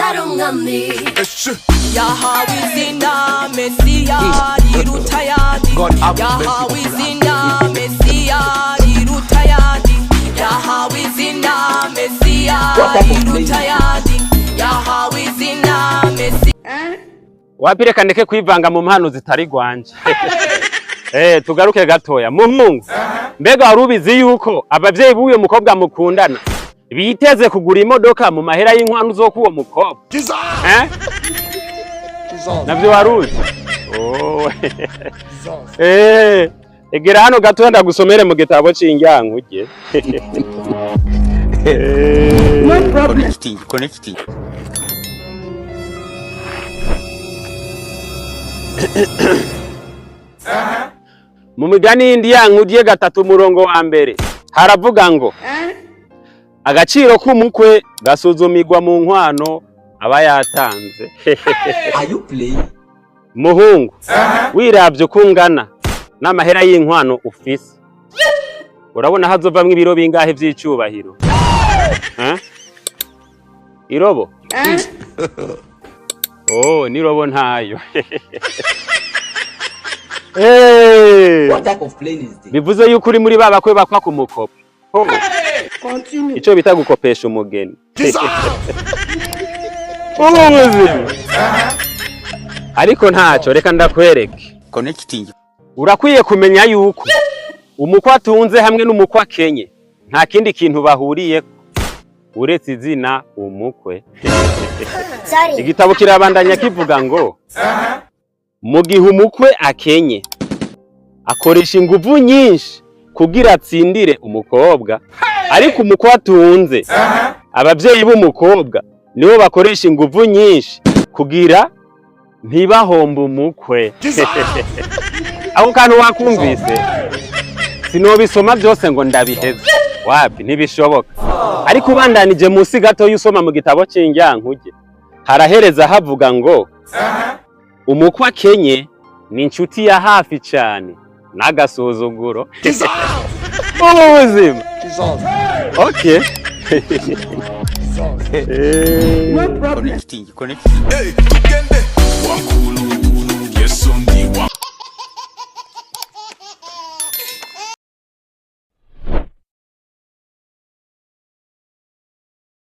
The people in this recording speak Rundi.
arungami Yahawizina Mesia Irutayadi Yahawizina Mesia Irutayadi Yahawizina Mesia Irutayadi Yahawizina Mesia Wapire kandeke kwivanga mu mpano zitari gwanje tugaruke gatoya muhungu mbega warubizi yuko abavyeyi buyo mukobwa mukundana biteze kugura imodoka mu mahera y'inkwano zo kuwo mukobwa navyo waruzi egera hano gatoya ndagusomere mu gitabo c'ingyankuge connecting mu migani y'indi yankugiye gatatu murongo wa mbere haravuga ngo agaciro k'umukwe gasuzumirwa mu nkwano aba yatanze. Muhungu wiravye kungana n'amahera y'inkwano ufise urabona hazovamwe ibiro bingahe vy'icubahiro irobo nirobo ntayo. What type of plane is this? Bivuze yuko uri muri babakwe bakwa ku mukopo. Ico bita gukopesha umugeni. Ariko ntaco reka ndakwereke. Connecting. Urakwiye kumenya yuko umukwe atunze hamwe n'umukwe akenye nta kindi kintu bahuriye uretse izina umukwe. Igitabo kirabandanya kivuga ngo mu gihe umukwe akenye akoresha inguvu nyinshi kugira atsindire umukobwa, ariko umukwe atunze abavyeyi b'umukobwa nibo bakoresha inguvu nyinshi kugira ntibahombe umukwe. Aho kantu wakumvise sinobisoma byose ngo ndabiheze wapi ntibishoboka, ariko ubandanije musi gato yusoma mu gitabo c'ingyankuge harahereza havuga ngo umukwe akenye ni inshuti ya hafi cyane n'agasuzuguro ubuzima. Okay. Connecting.